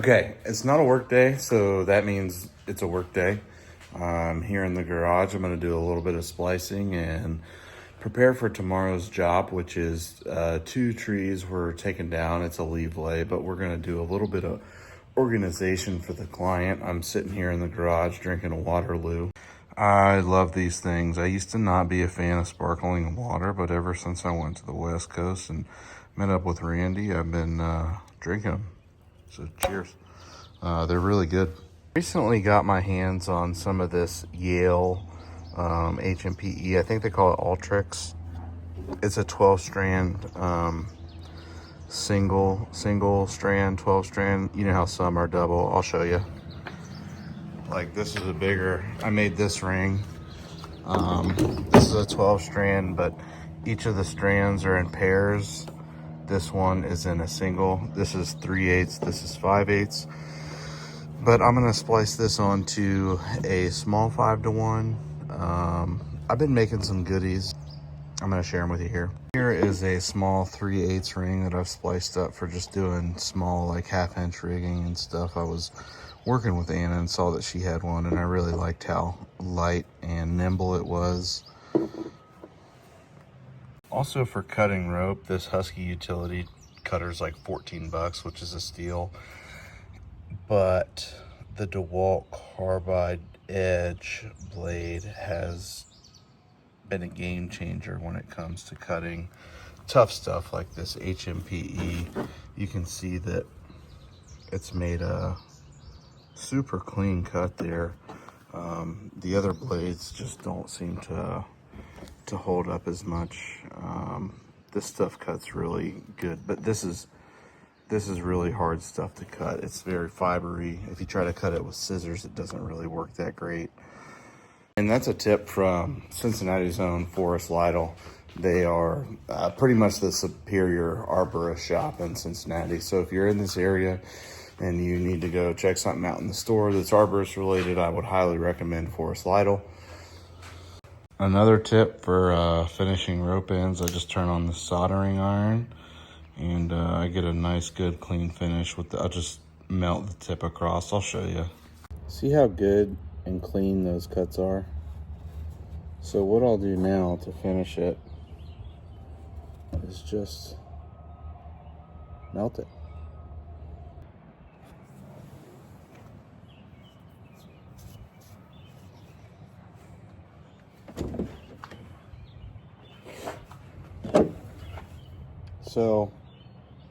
Okay, it's not a work day, so that means it's a work day. I'm here in the garage. I'm going to do a little bit of splicing and prepare for tomorrow's job, which is 2 trees were taken down. It's a leave lay, but we're going to do a little bit of organization for the client. I'm sitting here in the garage drinking a Waterloo. I love these things. I used to not be a fan of sparkling water, but ever since I went to the West Coast and met up with Randy, I've been drinking them. So cheers. They're really good. Recently got my hands on some of this Yale HMPE. I think they call it Ultrix. It's a 12 strand single strand, 12 strand. You know how some are double. I'll show you. Like this is a bigger, I made this ring. This is a 12 strand, but each of the strands are in pairs. This one is in a single. This is 3/8, this is 5/8. But I'm gonna splice this onto a small 5-to-1. I've been making some goodies. I'm gonna share them with you here. Here is a small 3/8 ring that I've spliced up for just doing small, like 1/2-inch rigging and stuff. I was working with Anna and saw that she had one, and I really liked how light and nimble it was. Also, for cutting rope, this Husky utility cutter's like 14 bucks, which is a steal. But the DeWalt carbide edge blade has been a game changer when it comes to cutting tough stuff like this HMPE. You can see that it's made a super clean cut there. The other blades just don't seem to hold up as much. This stuff cuts really good, but this is really hard stuff to cut. It's very fibery. If you try to cut it with scissors, it doesn't really work that great. And that's a tip from Cincinnati's own Forrest Lytle. They are pretty much the superior arborist shop in Cincinnati. So if you're in this area and you need to go check something out in the store that's arborist related, I would highly recommend Forrest Lytle. Another tip for finishing rope ends, I just turn on the soldering iron and I get a nice, good, clean finish with I'll just melt the tip across. I'll show you. See how good and clean those cuts are? So what I'll do now to finish it is just melt it. So,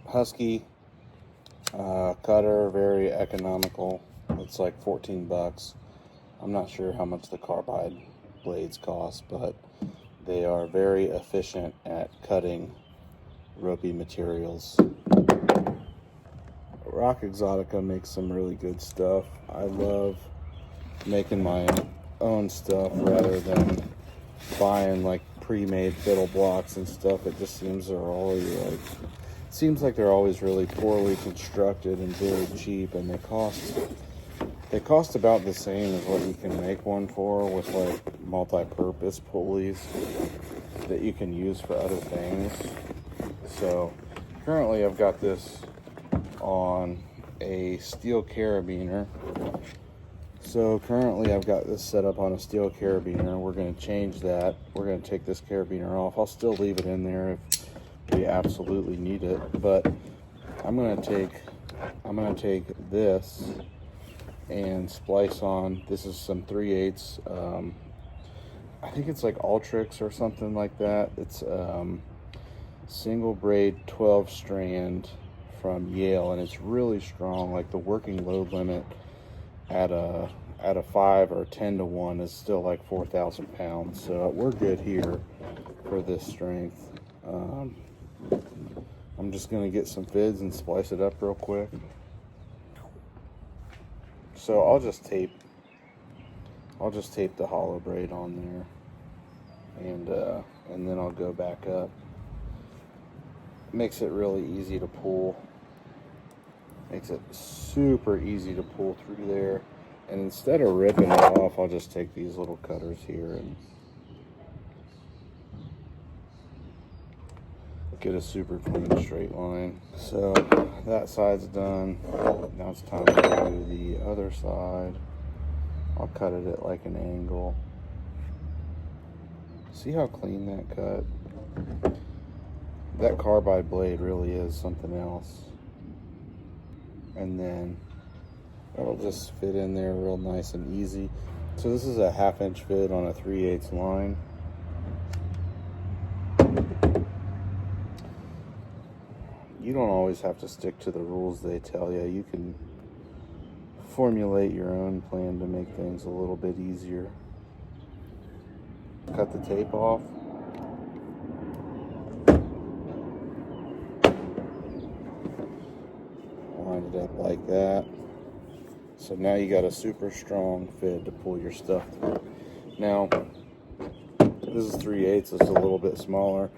Husky cutter, very economical. It's like 14 bucks. I'm not sure how much the carbide blades cost, but they are very efficient at cutting ropey materials. Rock Exotica makes some really good stuff. I love making my own stuff rather than buying like pre-made fiddle blocks and stuff. It just seems they're always really poorly constructed and very cheap, and they cost about the same as what you can make one for, with like multi-purpose pulleys that you can use for other things. So currently I've got this on a steel carabiner. So currently I've got this set up on a steel carabiner. We're going to change that. We're going to take this carabiner off. I'll still leave it in there if we absolutely need it, but I'm going to take this and splice on. This is some 3/8. I think it's like Ultrix or something like that. It's single braid 12 strand from Yale, and it's really strong. Like the working load limit at a 5 or 10-to-1 is still like 4,000 pounds. So we're good here for this strength. I'm just gonna get some fids and splice it up real quick. So I'll just tape the hollow braid on there, and then I'll go back up. Makes it really easy to pull. Makes it super easy to pull through there. And instead of ripping it off, I'll just take these little cutters here and get a super clean straight line. So that side's done. Now it's time to do the other side. I'll cut it at like an angle. See how clean that cut? That carbide blade really is something else. And then that'll just fit in there real nice and easy. So this is a 1/2 inch fit on a 3/8 line. You don't always have to stick to the rules they tell you. You can formulate your own plan to make things a little bit easier. Cut the tape off. Line it up like that. So now you got a super strong fit to pull your stuff through. Now, this is 3/8, it's a little bit smaller.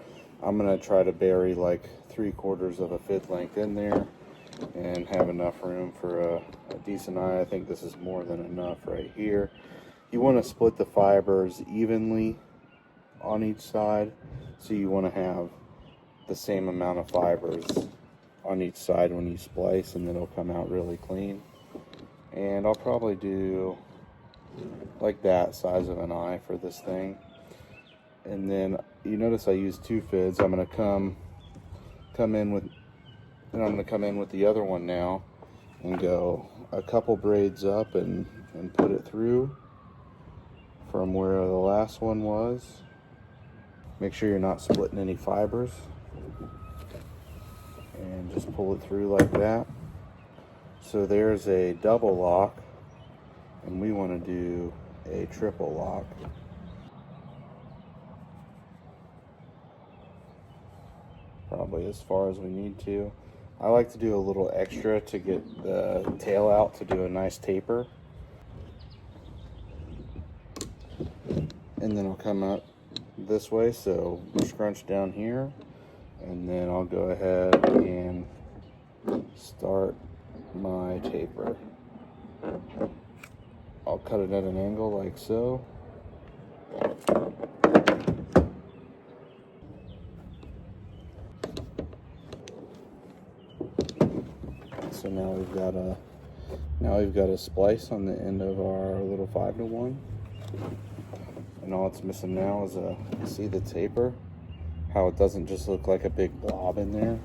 I'm gonna try to bury like 3/4 of a fifth length in there and have enough room for a decent eye. I think this is more than enough right here. You want to split the fibers evenly on each side, so you want to have the same amount of fibers on each side when you splice, and then it'll come out really clean. And I'll probably do like that size of an eye for this thing. And then you notice I use 2 fids. I'm gonna come in with the other one now and go a couple braids up and put it through from where the last one was. Make sure you're not splitting any fibers, and just pull it through like that. So there's a double lock, and we want to do a triple lock. Probably as far as we need to. I like to do a little extra to get the tail out to do a nice taper. And then I'll come up this way, so we're scrunched down here. And then I'll go ahead and start my taper. I'll cut it at an angle like so. So now we've got a splice on the end of our little 5-to-1, and all it's missing now is see the taper, how it doesn't just look like a big blob in there.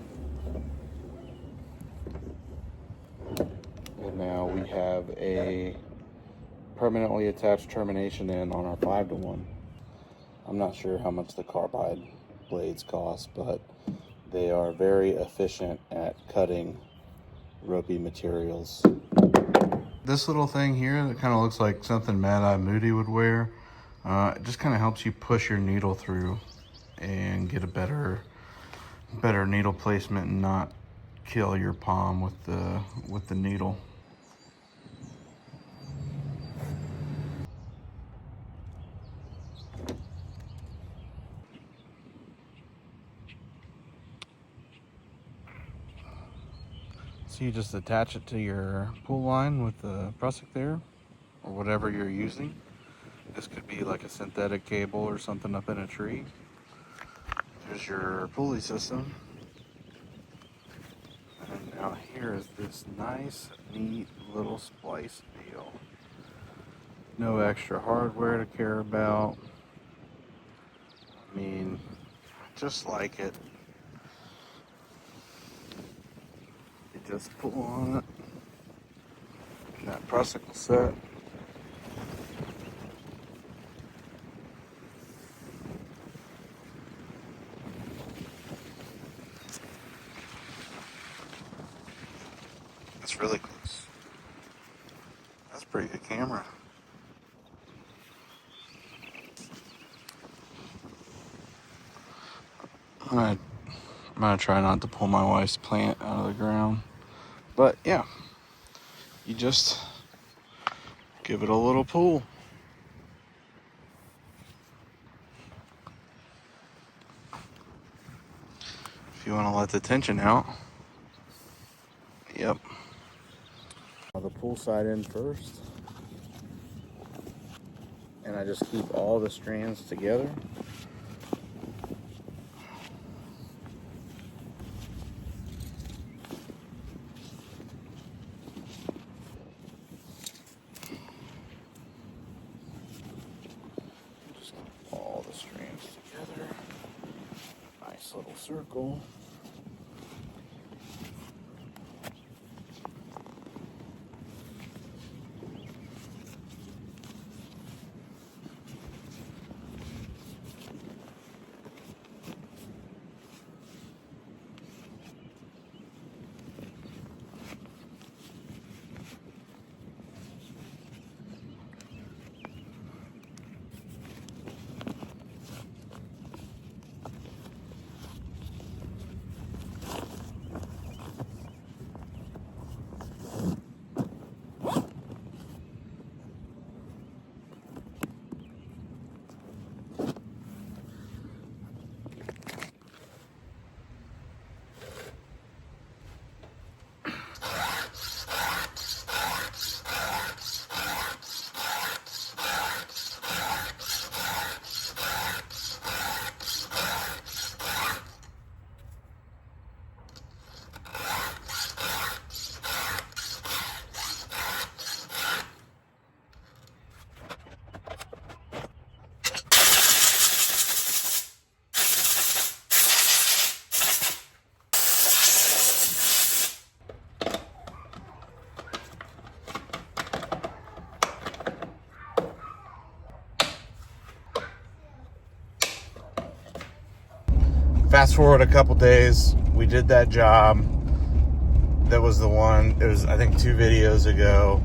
And now we have a permanently attached termination end on our 5-to-1. I'm not sure how much the carbide blades cost, but they are very efficient at cutting ropey materials. This little thing here that kind of looks like something Mad Eye Moody would wear, it just kind of helps you push your needle through and get a better needle placement and not kill your palm with the needle. So you just attach it to your pull line with the prusik there, or whatever you're using. This could be like a synthetic cable or something up in a tree. There's your pulley system. And now here is this nice, neat little splice deal. No extra hardware to care about. I mean, just like it. Just pull on it, and that prusik will set. That's really close. That's a pretty good camera. I'm gonna try not to pull my wife's plant out of the ground. But yeah, you just give it a little pull. If you want to let the tension out. Yep. The pull side in first. And I just keep all the strands together. circle. Fast forward a couple days, we did that job. That was the one, it was, I think, 2 videos ago.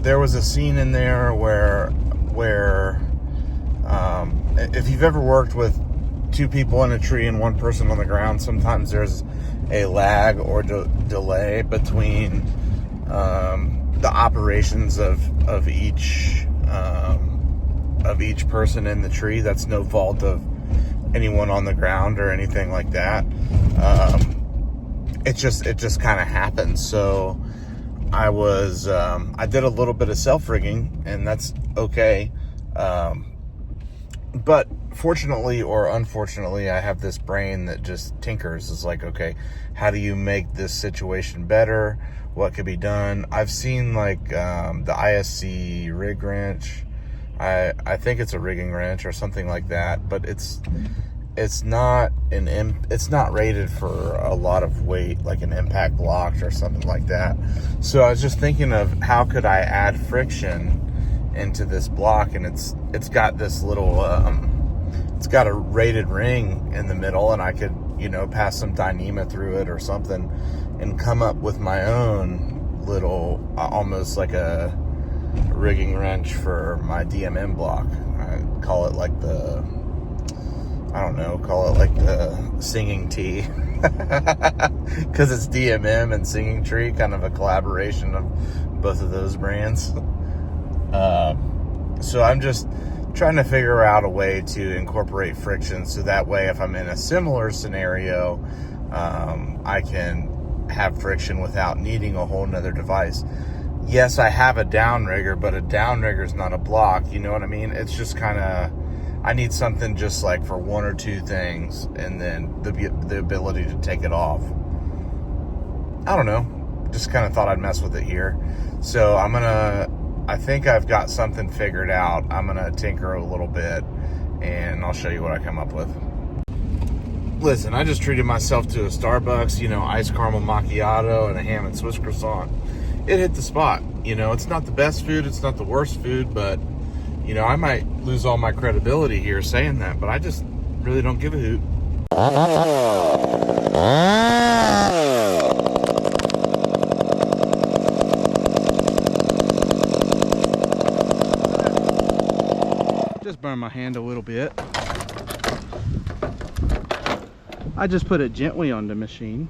There was a scene in there where if you've ever worked with 2 people in a tree and 1 person on the ground, sometimes there's a lag or delay between the operations of each person in the tree. That's no fault of anyone on the ground or anything like that. It just kind of happens. So I did a little bit of self-rigging, and that's okay. But fortunately or unfortunately, I have this brain that just tinkers. It's like, okay, how do you make this situation better? What could be done? I've seen like the ISC rig wrench. I think it's a rigging wrench or something like that, but it's not it's not rated for a lot of weight, like an impact block or something like that. So I was just thinking of how could I add friction into this block, and it's got this little it's got a rated ring in the middle, and I could, you know, pass some Dyneema through it or something and come up with my own little almost like a rigging wrench for my DMM block. I call it like call it like the singing tea, because it's DMM and singing tree, kind of a collaboration of both of those brands. So I'm just trying to figure out a way to incorporate friction, so that way if I'm in a similar scenario, I can have friction without needing a whole nother device. Yes, I have a downrigger, but a downrigger is not a block. You know what I mean? It's just kind of, I need something just like for 1 or 2 things, and then the ability to take it off. I don't know. Just kind of thought I'd mess with it here. So I think I've got something figured out. I'm going to tinker a little bit, and I'll show you what I come up with. Listen, I just treated myself to a Starbucks, you know, iced caramel macchiato and a ham and Swiss croissant. It hit the spot. You know, it's not the best food, it's not the worst food, but, you know, I might lose all my credibility here saying that, but I just really don't give a hoot. Just burn my hand a little bit. I just put it gently on the machine.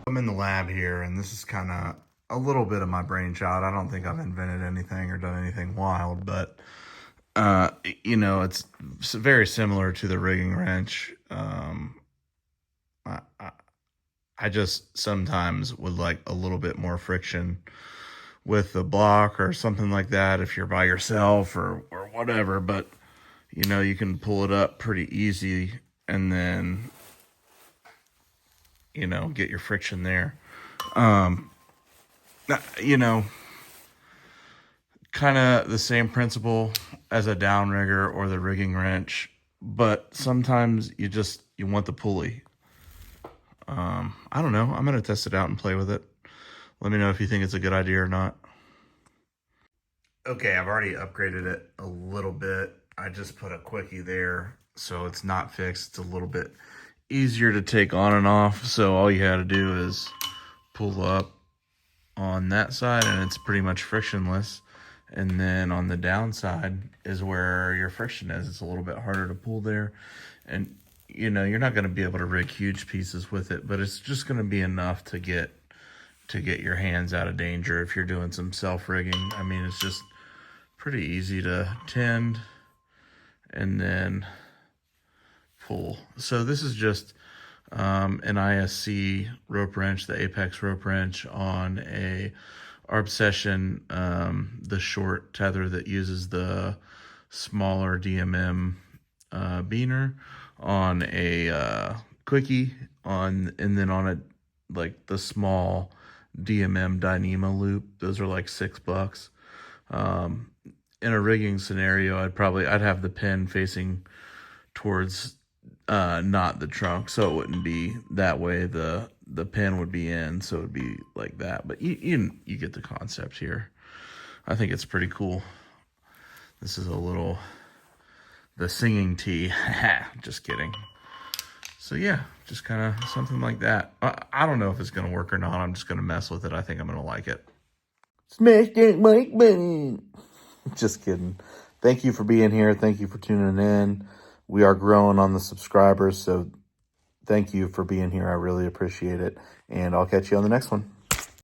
I'm in the lab here, and this is kind of a little bit of my brainchild. I don't think I've invented anything or done anything wild, but you know, it's very similar to the rigging wrench. I just sometimes would like a little bit more friction with the block or something like that if you're by yourself or whatever, but you know, you can pull it up pretty easy and then, you know, get your friction there. You know, kind of the same principle as a downrigger or the rigging wrench. but sometimes you want the pulley. I don't know. I'm going to test it out and play with it. Let me know if you think it's a good idea or not. Okay, I've already upgraded it a little bit. I just put a quickie there, so it's not fixed. It's a little bit easier to take on and off. So all you had to do is pull up on that side, and it's pretty much frictionless. And then on the downside is where your friction is. It's a little bit harder to pull there. And, you know, you're not going to be able to rig huge pieces with it, but it's just going to be enough to get your hands out of danger if you're doing some self-rigging. I mean, it's just pretty easy to tend and then pull. So this is just an ISC rope wrench, the Apex rope wrench on a ARB Session, the short tether that uses the smaller DMM beaner, on a quickie, and then on a like the small DMM Dyneema loop. Those are like $6. In a rigging scenario, I'd have the pin facing towards not the trunk, so it wouldn't be that way. The pin would be in, so it would be like that. But you get the concept here. I think it's pretty cool. This is the singing tee. Just kidding. So yeah, just kind of something like that. I don't know if it's gonna work or not. I'm just gonna mess with it. I think I'm gonna like it. Smash that like button. Just kidding. Thank you for being here. Thank you for tuning in. We are growing on the subscribers, so thank you for being here. I really appreciate it. And I'll catch you on the next one.